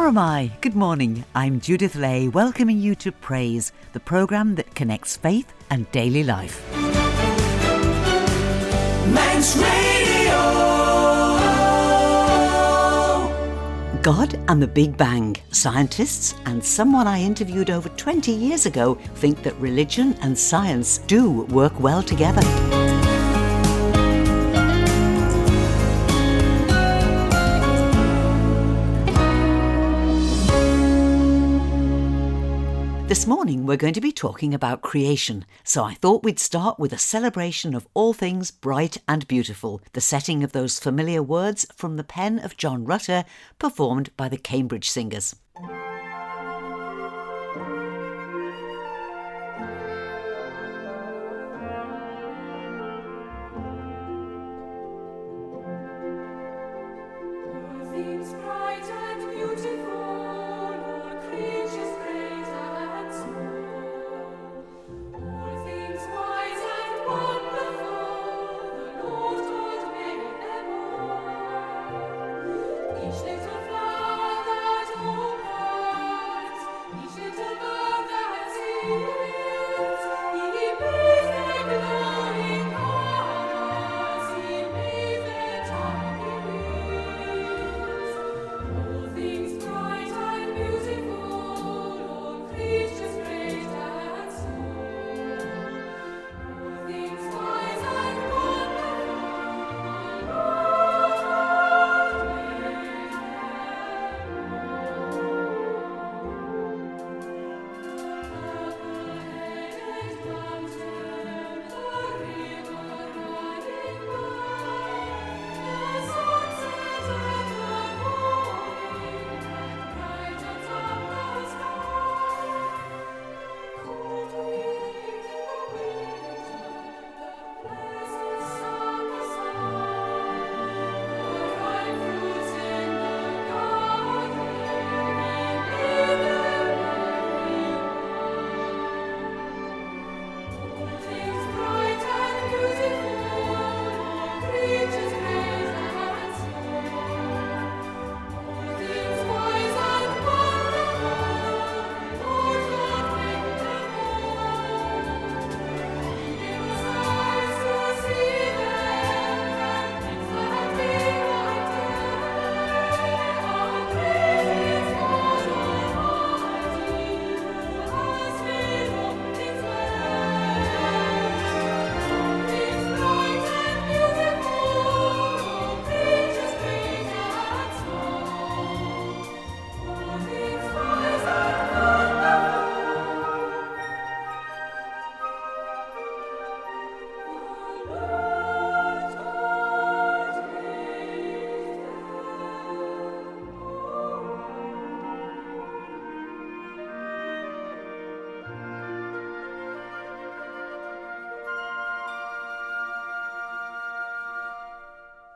Or am I? Good morning, I'm Judith Lay, welcoming you to Praise, the programme that connects faith and daily life. Manx Radio. God and the Big Bang. Scientists and someone I interviewed over 20 years ago think that religion and science do work well together. This morning we're going to be talking about creation, so I thought we'd start with a celebration of all things bright and beautiful, the setting of those familiar words from the pen of John Rutter, performed by the Cambridge Singers.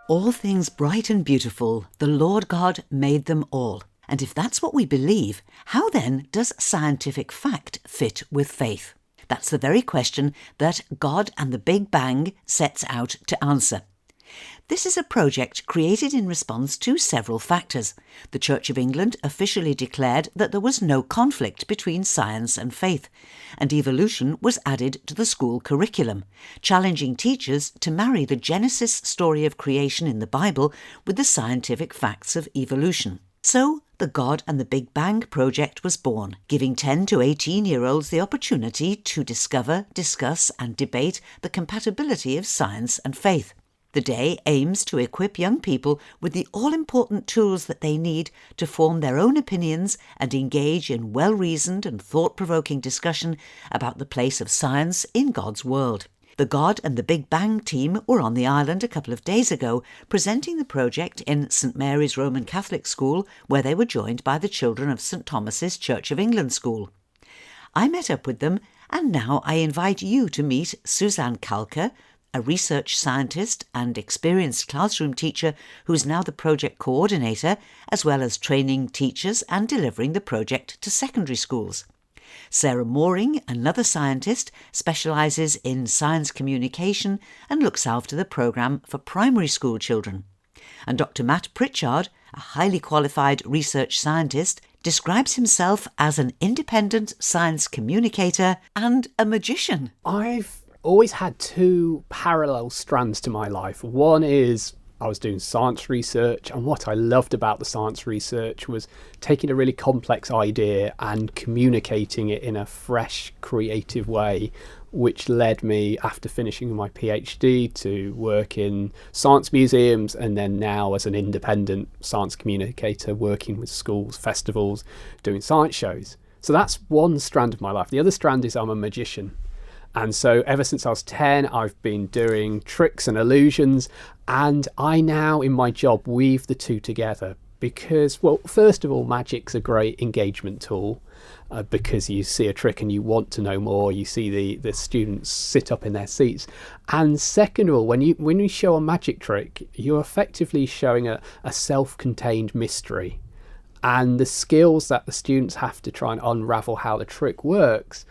All things bright and beautiful, the Lord God made them all. And if that's what we believe, how then does scientific fact fit with faith? That's the very question that God and the Big Bang sets out to answer. This is a project created in response to several factors. The Church of England officially declared that there was no conflict between science and faith, and evolution was added to the school curriculum, challenging teachers to marry the Genesis story of creation in the Bible with the scientific facts of evolution. So, the God and the Big Bang project was born, giving 10 to 18-year-olds the opportunity to discover, discuss and debate the compatibility of science and faith. The day aims to equip young people with the all-important tools that they need to form their own opinions and engage in well-reasoned and thought-provoking discussion about the place of science in God's world. The God and the Big Bang team were on the island a couple of days ago, presenting the project in St Mary's Roman Catholic School, where they were joined by the children of St Thomas's Church of England School. I met up with them, and now I invite you to meet Suzanne Kalka, a research scientist and experienced classroom teacher who's now the project coordinator, as well as training teachers and delivering the project to secondary schools. Sarah Moring, another scientist, specialises in science communication and looks after the programme for primary school children. And Dr Matt Pritchard, a highly qualified research scientist, describes himself as an independent science communicator and a magician. I've always had two parallel strands to my life. One is I was doing science research, and what I loved about the science research was taking a really complex idea and communicating it in a fresh, creative way, which led me, after finishing my PhD, to work in science museums, and then now as an independent science communicator working with schools, festivals, doing science shows. So that's one strand of my life. The other strand is I'm a magician. And so ever since I was 10, I've been doing tricks and illusions, and I now in my job weave the two together because, well, first of all, magic's a great engagement tool because you see a trick and you want to know more. You see the students sit up in their seats. And second of all, when you show a magic trick, you're effectively showing a self-contained mystery. And the skills that the students have to try and unravel how the trick works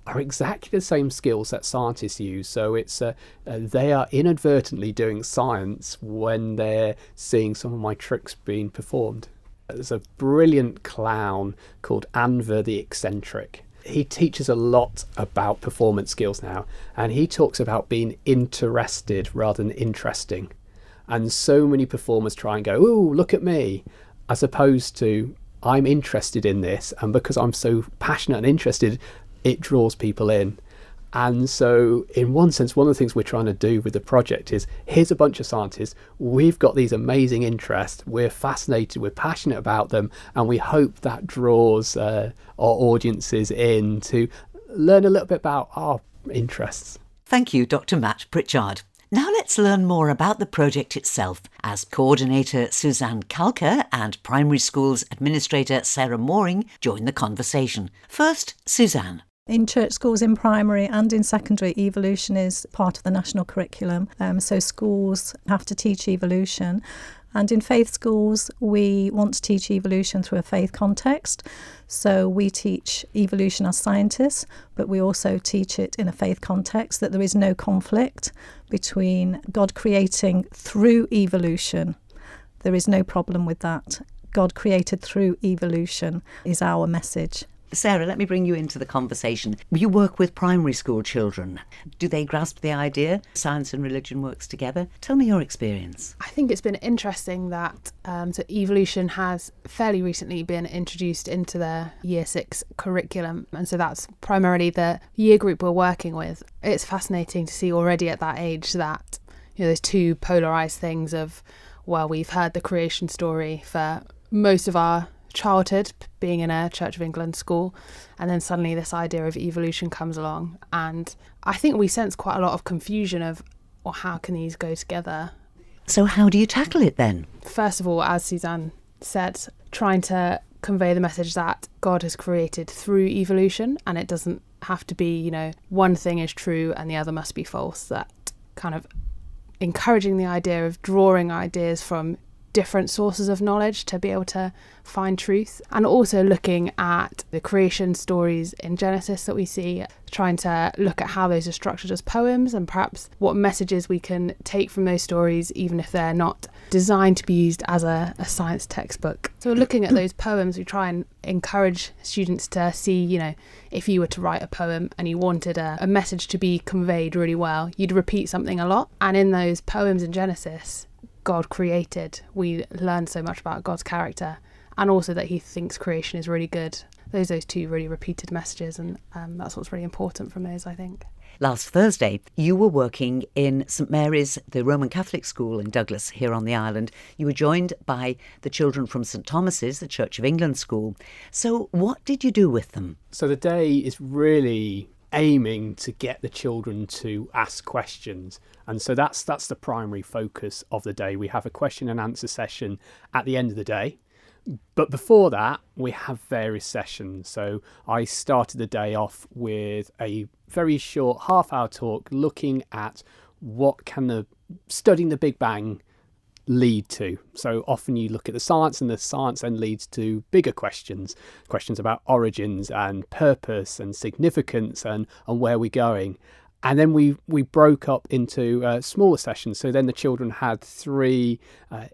are exactly the same skills that scientists use. So it's they are inadvertently doing science when they're seeing some of my tricks being performed. There's a brilliant clown called Anver the Eccentric. He teaches a lot about performance skills now, and he talks about being interested rather than interesting. And so many performers try and go, "Ooh, look at me," as opposed to, "I'm interested in this, and because I'm so passionate and interested, it draws people in." And so in one sense, one of the things we're trying to do with the project is, here's a bunch of scientists, we've got these amazing interests, we're fascinated, we're passionate about them, and we hope that draws our audiences in to learn a little bit about our interests. Thank you, Dr. Matt Pritchard. Now let's learn more about the project itself as coordinator Suzanne Kalka and primary schools administrator Sarah Moring join the conversation. First, Suzanne. In church schools, in primary and in secondary, evolution is part of the national curriculum. So schools have to teach evolution. And in faith schools, we want to teach evolution through a faith context. So we teach evolution as scientists, but we also teach it in a faith context, that there is no conflict between God creating through evolution. There is no problem with that. God created through evolution is our message. Sarah, let me bring you into the conversation. You work with primary school children. Do they grasp the idea science and religion works together? Tell me your experience. I think it's been interesting that so evolution has fairly recently been introduced into the Year 6 curriculum, and so that's primarily the year group we're working with. It's fascinating to see already at that age that, there's two polarised things of, well, we've heard the creation story for most of our childhood being in a Church of England school, and then suddenly this idea of evolution comes along, and I think we sense quite a lot of confusion of, well, how can these go together? So how do you tackle it then? First of all, as Suzanne said, trying to convey the message that God has created through evolution, and it doesn't have to be, one thing is true and the other must be false. That kind of encouraging the idea of drawing ideas from different sources of knowledge to be able to find truth, and also looking at the creation stories in Genesis that we see, trying to look at how those are structured as poems and perhaps what messages we can take from those stories, even if they're not designed to be used as a science textbook. So looking at those poems, we try and encourage students to see, if you were to write a poem and you wanted a message to be conveyed really well, you'd repeat something a lot. And in those poems in Genesis, God created, we learn so much about God's character, and also that he thinks creation is really good. Those two really repeated messages, and that's what's really important from those, I think. Last Thursday, you were working in St Mary's, the Roman Catholic school in Douglas, here on the island. You were joined by the children from St Thomas's, the Church of England school. So what did you do with them? So the day is really aiming to get the children to ask questions, and so that's the primary focus of the day. We have a question and answer session at the end of the day, but before that we have various sessions. So I started the day off with a very short half-hour talk looking at what can studying the Big Bang lead to. So often you look at the science, and the science then leads to bigger questions about origins and purpose and significance and where we're going. And then we broke up into smaller sessions. So then the children had 3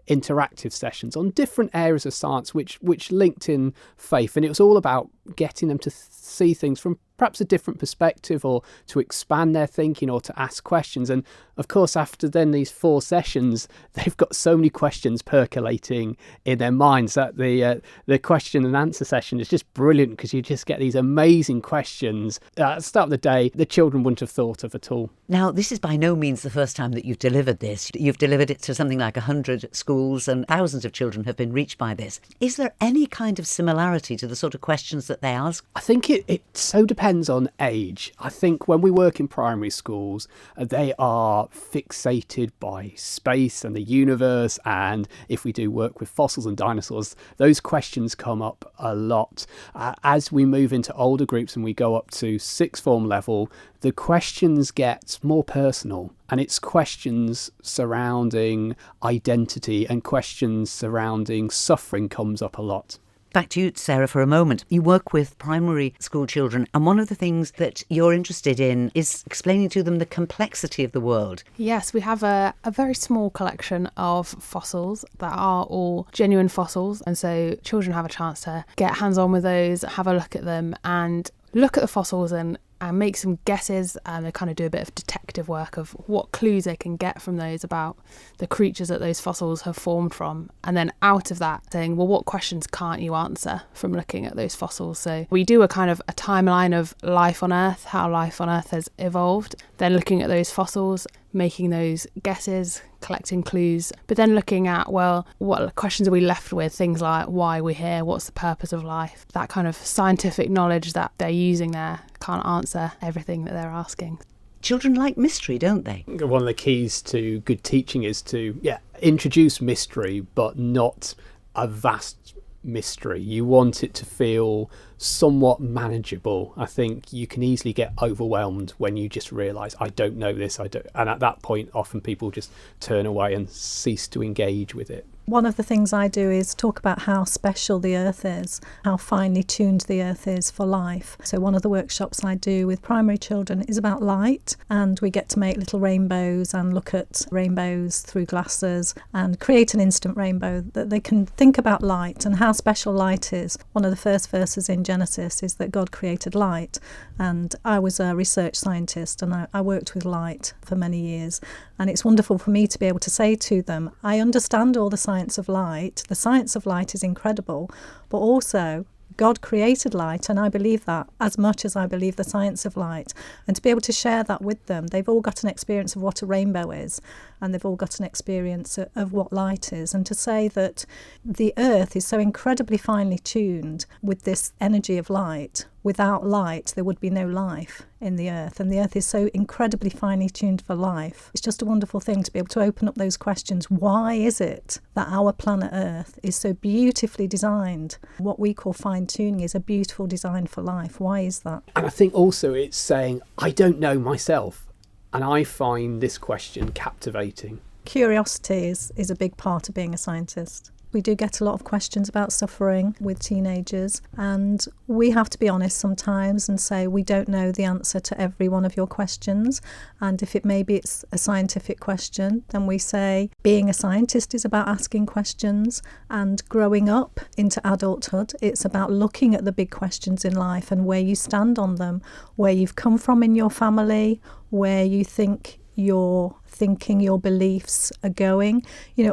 interactive sessions on different areas of science which linked in faith. And it was all about getting them to see things from perhaps a different perspective, or to expand their thinking, or to ask questions. And of course, after then these 4 sessions, they've got so many questions percolating in their minds that the question and answer session is just brilliant, because you just get these amazing questions at the start of the day the children wouldn't have thought of at all. Now, this is by no means the first time that you've delivered this. You've delivered it to something like 100 schools, and thousands of children have been reached by this. Is there any kind of similarity to the sort of questions that they ask? I think it so depends on age. I think when we work in primary schools, they are fixated by space and the universe, and if we do work with fossils and dinosaurs, those questions come up a lot. As we move into older groups and we go up to sixth form level, the questions get more personal, and it's questions surrounding identity and questions surrounding suffering comes up a lot. Back to you, Sarah, for a moment. You work with primary school children, and one of the things that you're interested in is explaining to them the complexity of the world. Yes, we have a very small collection of fossils that are all genuine fossils, and so children have a chance to get hands-on with those, have a look at them, and look at the fossils and make some guesses, and they kind of do a bit of detective work of what clues they can get from those about the creatures that those fossils have formed from. And then out of that, saying, well, what questions can't you answer from looking at those fossils? So we do a kind of a timeline of life on Earth, how life on Earth has evolved, then looking at those fossils, making those guesses, collecting clues, but then looking at, well, what questions are we left with? Things like why we're here, what's the purpose of life? That kind of scientific knowledge that they're using there can't answer everything that they're asking. Children like mystery, don't they? One of the keys to good teaching is to introduce mystery, but not a vast mystery. You want it to feel somewhat manageable. I think you can easily get overwhelmed when you just realise, I don't know this, and at that point often people just turn away and cease to engage with it. One of the things I do is talk about how special the earth is, how finely tuned the earth is for life. So one of the workshops I do with primary children is about light, and we get to make little rainbows and look at rainbows through glasses and create an instant rainbow that they can think about light and how special light is. One of the first verses in Genesis is that God created light, and I was a research scientist and I worked with light for many years, and it's wonderful for me to be able to say to them, I understand all the science of light. The science of light is incredible, but also God created light, and I believe that as much as I believe the science of light. And to be able to share that with them, they've all got an experience of what a rainbow is, and they've all got an experience of what light is. And to say that the earth is so incredibly finely tuned with this energy of light, without light there would be no life in the earth, and the earth is so incredibly finely tuned for life. It's just a wonderful thing to be able to open up those questions. Why is it that our planet Earth is so beautifully designed? What we call fine tuning is a beautiful design for life. Why is that? And I think also it's saying, I don't know myself, and I find this question captivating. Curiosity is a big part of being a scientist. We do get a lot of questions about suffering with teenagers, and we have to be honest sometimes and say we don't know the answer to every one of your questions. And if it's a scientific question, then we say being a scientist is about asking questions, and growing up into adulthood, it's about looking at the big questions in life and where you stand on them, where you've come from in your family, where you think your thinking, your beliefs are going.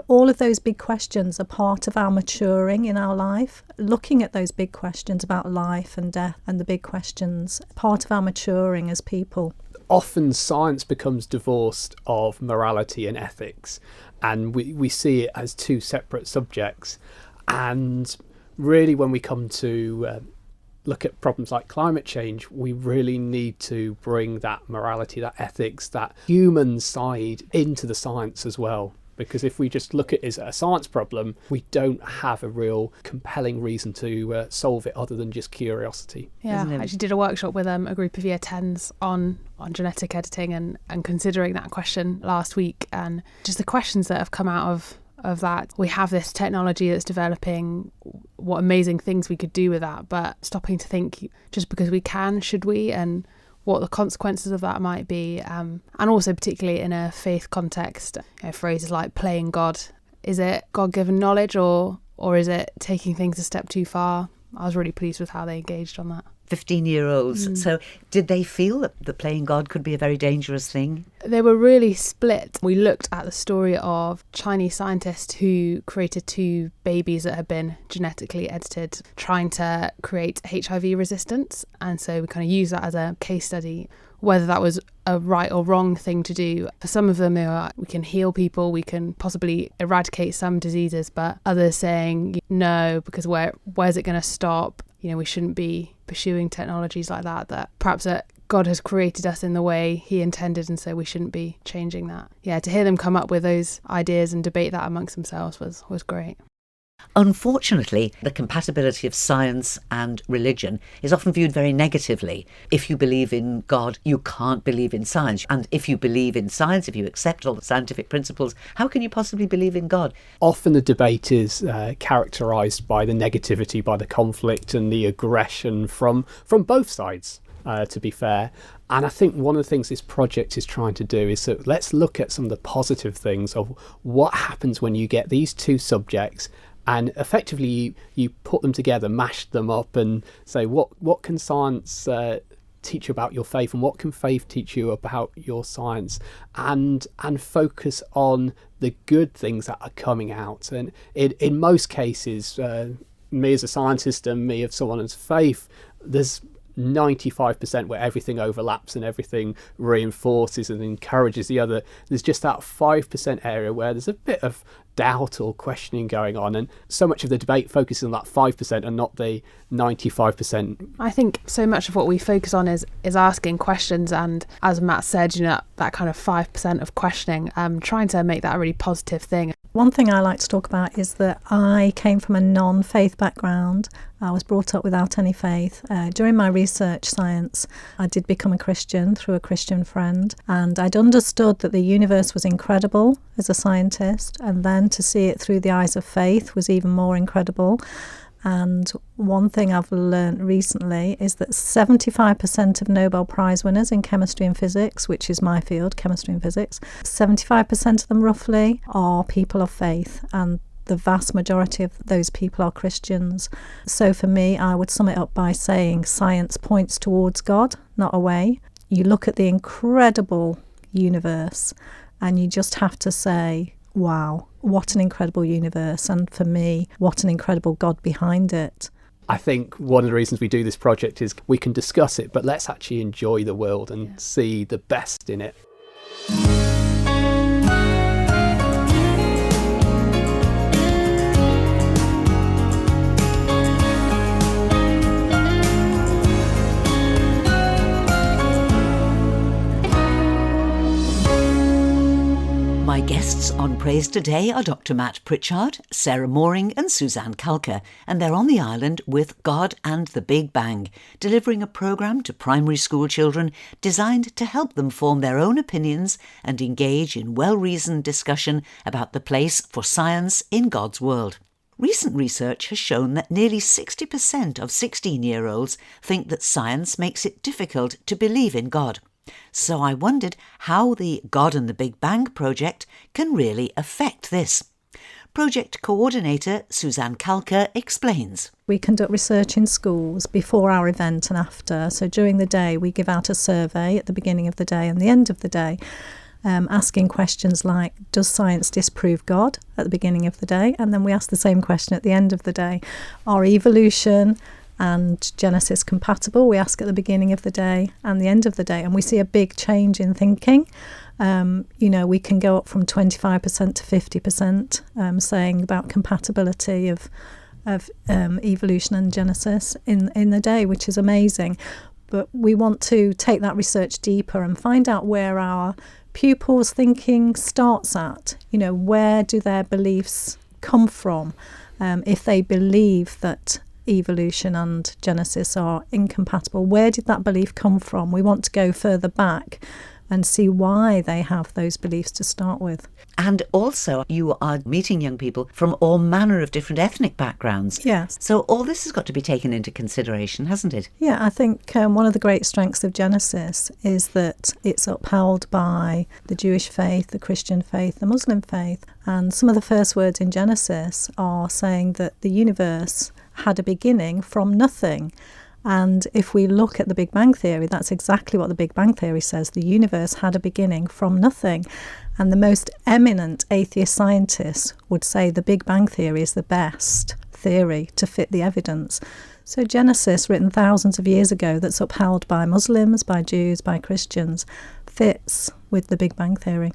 All of those big questions are part of our maturing in our life. Looking at those big questions about life and death and the big questions, part of our maturing as people. Often science becomes divorced of morality and ethics, and we see it as two separate subjects. And really, when we come to look at problems like climate change, we really need to bring that morality, that ethics, that human side into the science as well. Because if we just look at it as a science problem, we don't have a real compelling reason to solve it other than just curiosity. Yeah, I actually did a workshop with a group of year 10s on genetic editing and considering that question last week, and just the questions that have come out of that. We have this technology that's developing, what amazing things we could do with that, but stopping to think, just because we can, should we? And what the consequences of that might be, and also particularly in a faith context, phrases like playing God. Is it God-given knowledge or is it taking things a step too far? I was really pleased with how they engaged on that. 15-year-olds. So did they feel that playing God could be a very dangerous thing? They were really split. We looked at the story of Chinese scientists who created 2 babies that had been genetically edited, trying to create HIV resistance. And so we kind of used that as a case study, whether that was a right or wrong thing to do. For some of them, we can heal people, we can possibly eradicate some diseases, but others saying no, because where's it going to stop? We shouldn't be pursuing technologies like that perhaps God has created us in the way he intended, and so we shouldn't be changing that. Yeah, to hear them come up with those ideas and debate that amongst themselves was great. Unfortunately, the compatibility of science and religion is often viewed very negatively. If you believe in God, you can't believe in science. And if you believe in science, if you accept all the scientific principles, how can you possibly believe in God? Often the debate is characterised by the negativity, by the conflict and the aggression from both sides, to be fair. And I think one of the things this project is trying to do is that let's look at some of the positive things of what happens when you get these 2 subjects and effectively you put them together, mash them up and say, what can science teach you about your faith, and what can faith teach you about your science, and focus on the good things that are coming out. And in most cases, me as a scientist and me as someone as faith, there's 95% where everything overlaps and everything reinforces and encourages the other. There's just that 5% area where there's a bit of doubt or questioning going on, and so much of the debate focuses on that 5% and not the 95%. I think so much of what we focus on is asking questions, and as Matt said, that kind of 5% of questioning, trying to make that a really positive thing. One thing I like to talk about is that I came from a non-faith background. I was brought up without any faith. During my research science, I did become a Christian through a Christian friend, and I'd understood that the universe was incredible as a scientist, and then to see it through the eyes of faith was even more incredible. And one thing I've learned recently is that 75% of Nobel Prize winners in chemistry and physics, which is my field, chemistry and physics, 75% of them roughly are people of faith, and the vast majority of those people are Christians. So for me, I would sum it up by saying science points towards God, not away. You look at the incredible universe and you just have to say, wow, what an incredible universe, and for me, what an incredible God behind it. I think one of the reasons we do this project is we can discuss it, but let's actually enjoy the world and see the best in it. My guests on Praise Today are Dr. Matt Pritchard, Sarah Moring and Suzanne Kalka, and they're on the island with God and the Big Bang, delivering a programme to primary school children designed to help them form their own opinions and engage in well-reasoned discussion about the place for science in God's world. Recent research has shown that nearly 60% of 16-year-olds think that science makes it difficult to believe in God. So I wondered how the God and the Big Bang project can really affect this. Project coordinator Suzanne Kalka explains. We conduct research in schools before our event and after. So during the day, we give out a survey at the beginning of the day and the end of the day, asking questions like, does science disprove God at the beginning of the day? And then we ask the same question at the end of the day. Are evolution and Genesis compatible? We ask at the beginning of the day and the end of the day, and we see a big change in thinking. We can go up from 25% to 50% saying about compatibility of evolution and Genesis in the day, which is amazing. But we want to take that research deeper and find out where our pupils' thinking starts at. Where do their beliefs come from? If they believe that evolution and Genesis are incompatible, where did that belief come from? We want to go further back and see why they have those beliefs to start with. And also, you are meeting young people from all manner of different ethnic backgrounds. Yes. So all this has got to be taken into consideration, hasn't it? Yeah, I think one of the great strengths of Genesis is that it's upheld by the Jewish faith, the Christian faith, the Muslim faith. And some of the first words in Genesis are saying that the universe had a beginning from nothing. And if we look at the Big Bang Theory, that's exactly what the Big Bang Theory says. The universe had a beginning from nothing. And the most eminent atheist scientists would say the Big Bang Theory is the best theory to fit the evidence. So Genesis, written thousands of years ago, that's upheld by Muslims, by Jews, by Christians, fits with the Big Bang Theory.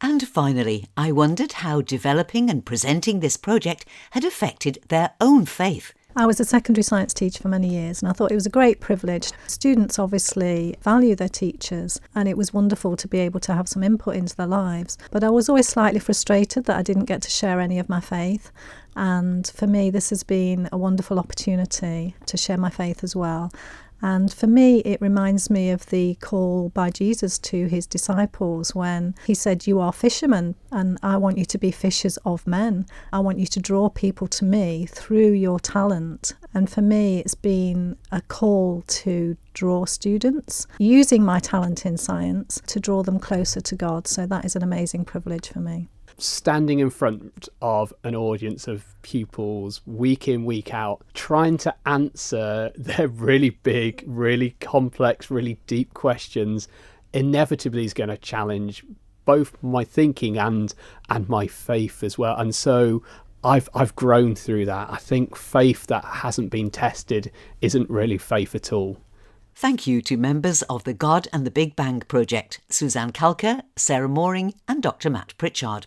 And finally, I wondered how developing and presenting this project had affected their own faith. I was a secondary science teacher for many years, and I thought it was a great privilege. Students obviously value their teachers, and it was wonderful to be able to have some input into their lives. But I was always slightly frustrated that I didn't get to share any of my faith. And for me, this has been a wonderful opportunity to share my faith as well. And for me, it reminds me of the call by Jesus to his disciples when he said, "You are fishermen, and I want you to be fishers of men. I want you to draw people to me through your talent." And for me, it's been a call to draw students, using my talent in science to draw them closer to God. So that is an amazing privilege for me. Standing in front of an audience of pupils week in, week out, trying to answer their really big, really complex, really deep questions, inevitably is going to challenge both my thinking and my faith as well. And so I've grown through that. I think faith that hasn't been tested isn't really faith at all. Thank you to members of the God and the Big Bang Project, Suzanne Kalka, Sarah Moring and Dr. Matt Pritchard.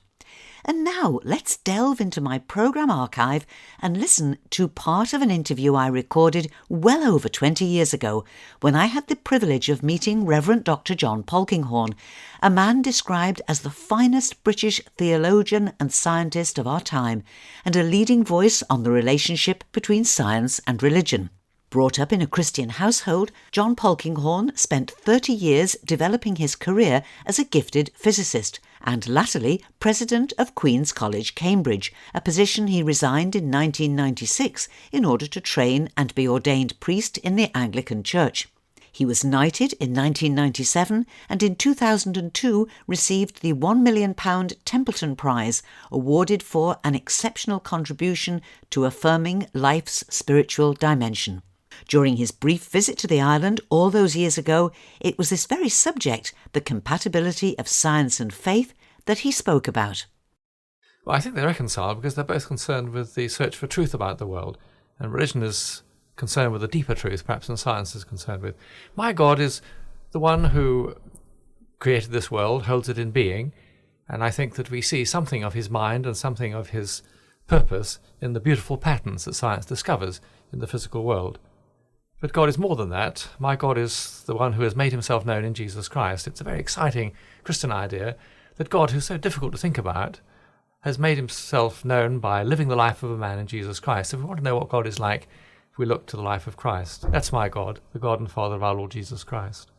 And now let's delve into my programme archive and listen to part of an interview I recorded well over 20 years ago when I had the privilege of meeting Rev'd Dr John Polkinghorne, a man described as the finest British theologian and scientist of our time and a leading voice on the relationship between science and religion. Brought up in a Christian household, John Polkinghorne spent 30 years developing his career as a gifted physicist and latterly president of Queen's College, Cambridge, a position he resigned in 1996 in order to train and be ordained priest in the Anglican Church. He was knighted in 1997 and in 2002 received the £1 million Templeton Prize, awarded for an exceptional contribution to affirming life's spiritual dimension. During his brief visit to the island all those years ago, it was this very subject, the compatibility of science and faith, that he spoke about. Well, I think they reconcile because they're both concerned with the search for truth about the world, and religion is concerned with a deeper truth, perhaps, than science is concerned with. My God is the one who created this world, holds it in being, and I think that we see something of his mind and something of his purpose in the beautiful patterns that science discovers in the physical world. But God is more than that. My God is the one who has made himself known in Jesus Christ. It's a very exciting Christian idea that God, who's so difficult to think about, has made himself known by living the life of a man in Jesus Christ. If we want to know what God is like, we look to the life of Christ. That's my God, the God and Father of our Lord Jesus Christ.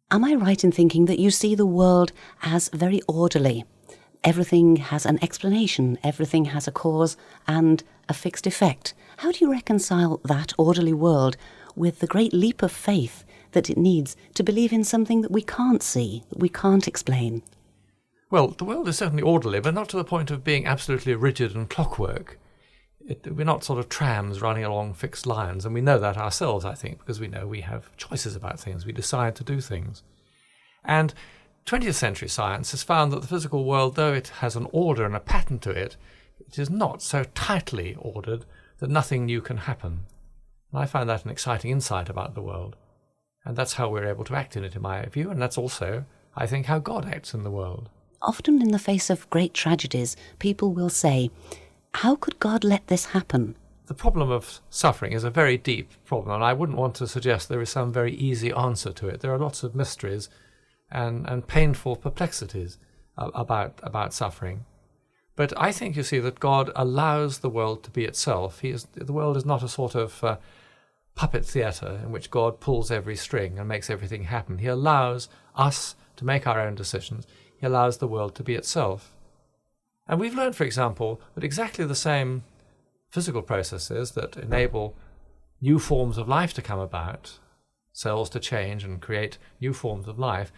Am I right in thinking that you see the world as very orderly? Everything has an explanation, everything has a cause and a fixed effect. How do you reconcile that orderly world with the great leap of faith that it needs to believe in something that we can't see, that we can't explain? Well, the world is certainly orderly, but not to the point of being absolutely rigid and clockwork. We're not sort of trams running along fixed lines, and we know that ourselves, I think, because we know we have choices about things. We decide to do things. And 20th century science has found that the physical world, though it has an order and a pattern to it, it is not so tightly ordered that nothing new can happen. And I find that an exciting insight about the world. And that's how we're able to act in it, in my view, and that's also, I think, how God acts in the world. Often in the face of great tragedies, people will say, how could God let this happen? The problem of suffering is a very deep problem, and I wouldn't want to suggest there is some very easy answer to it. There are lots of mysteries and painful perplexities about suffering. But I think, you see, that God allows the world to be itself. The world is not a sort of puppet theatre in which God pulls every string and makes everything happen. He allows us to make our own decisions. He allows the world to be itself. And we've learned, for example, that exactly the same physical processes that enable new forms of life to come about, cells to change and create new forms of life,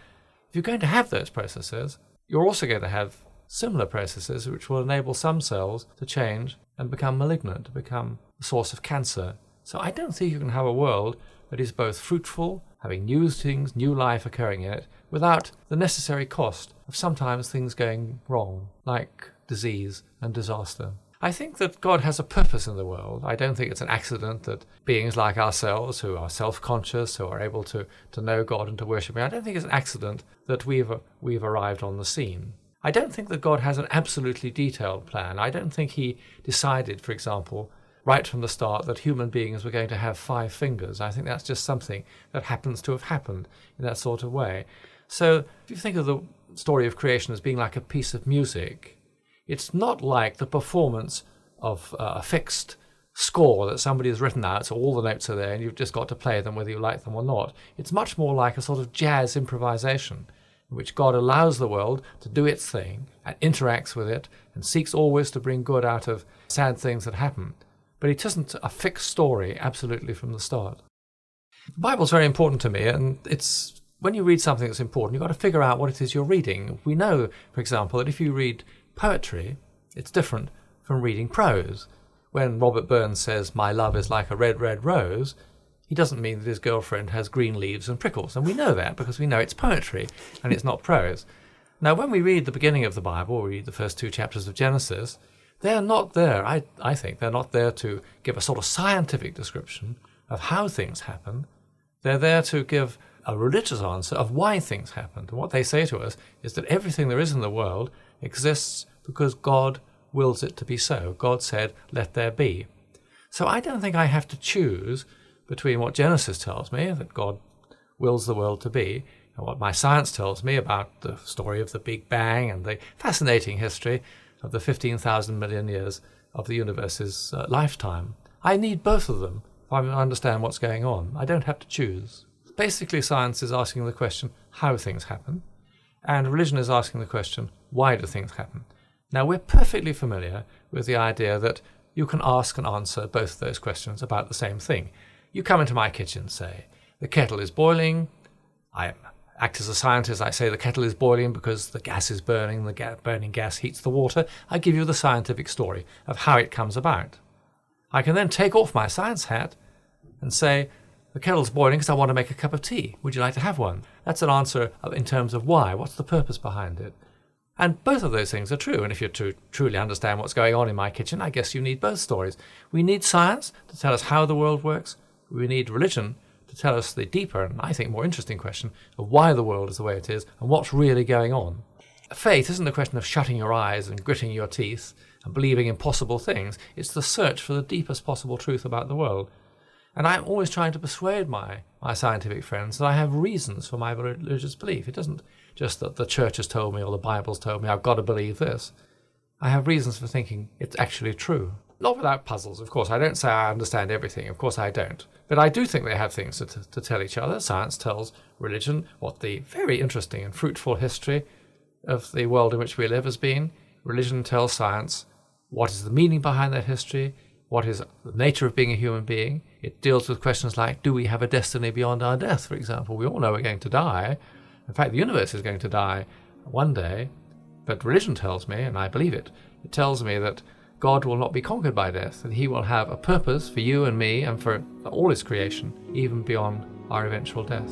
if you're going to have those processes, you're also going to have similar processes which will enable some cells to change and become malignant, to become a source of cancer. So I don't think you can have a world that is both fruitful, having new things, new life occurring in it, without the necessary cost of sometimes things going wrong, like disease and disaster. I think that God has a purpose in the world. I don't think it's an accident that beings like ourselves, who are self-conscious, who are able to know God and to worship Him, I don't think it's an accident that we've arrived on the scene. I don't think that God has an absolutely detailed plan. I don't think He decided, for example, right from the start that human beings were going to have 5 fingers. I think that's just something that happens to have happened in that sort of way. So if you think of the story of creation as being like a piece of music, it's not like the performance of a fixed score that somebody has written out, so all the notes are there and you've just got to play them whether you like them or not. It's much more like a sort of jazz improvisation in which God allows the world to do its thing and interacts with it and seeks always to bring good out of sad things that happen. But it isn't a fixed story absolutely from the start. The Bible's very important to me, and it's when you read something that's important, you've got to figure out what it is you're reading. We know, for example, that if you read poetry, it's different from reading prose. When Robert Burns says, "My love is like a red, red rose," he doesn't mean that his girlfriend has green leaves and prickles. And we know that because we know it's poetry and it's not prose. Now, when we read the beginning of the Bible, we read the first 2 chapters of Genesis, they're not there, I think, they're not there to give a sort of scientific description of how things happen. They're there to give a religious answer of why things happened. And what they say to us is that everything there is in the world exists because God wills it to be so. God said, "Let there be." So I don't think I have to choose between what Genesis tells me, that God wills the world to be, and what my science tells me about the story of the Big Bang and the fascinating history of the 15,000 million years of the universe's lifetime. I need both of them if I understand what's going on. I don't have to choose. Basically, science is asking the question, how things happen, and religion is asking the question, why do things happen? Now, we're perfectly familiar with the idea that you can ask and answer both of those questions about the same thing. You come into my kitchen, say, the kettle is boiling. I act as a scientist. I say the kettle is boiling because the gas is burning. The burning gas heats the water. I give you the scientific story of how it comes about. I can then take off my science hat and say, the kettle's boiling because I want to make a cup of tea. Would you like to have one? That's an answer in terms of why. What's the purpose behind it? And both of those things are true. And if you're to truly understand what's going on in my kitchen, I guess you need both stories. We need science to tell us how the world works. We need religion to tell us the deeper and, I think, more interesting question of why the world is the way it is and what's really going on. Faith isn't a question of shutting your eyes and gritting your teeth and believing impossible things. It's the search for the deepest possible truth about the world. And I'm always trying to persuade my scientific friends that I have reasons for my religious belief. It isn't just that the church has told me or the Bible's told me I've got to believe this. I have reasons for thinking it's actually true. Not without puzzles, of course. I don't say I understand everything. Of course I don't. But I do think they have things to tell each other. Science tells religion what the very interesting and fruitful history of the world in which we live has been. Religion tells science what is the meaning behind that history, what is the nature of being a human being. It deals with questions like, do we have a destiny beyond our death, for example? We all know we're going to die. In fact, the universe is going to die one day. But religion tells me, and I believe it, it tells me that God will not be conquered by death, that He will have a purpose for you and me and for all His creation, even beyond our eventual death.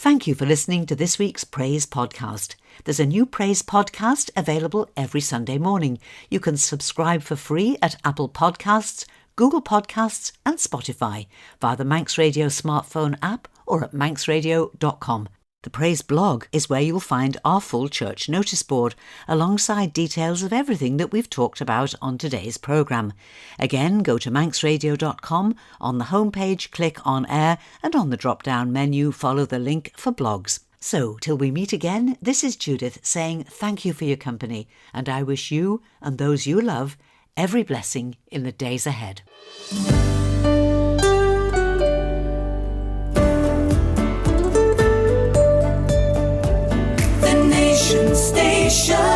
Thank you for listening to this week's Praise Podcast. There's a new Praise Podcast available every Sunday morning. You can subscribe for free at Apple Podcasts, Google Podcasts and Spotify via the Manx Radio smartphone app or at manxradio.com. The Praise blog is where you'll find our full church notice board, alongside details of everything that we've talked about on today's programme. Again, go to manxradio.com, on the homepage click on air, and on the drop-down menu follow the link for blogs. So, till we meet again, this is Judith saying thank you for your company, and I wish you and those you love every blessing in the days ahead. Station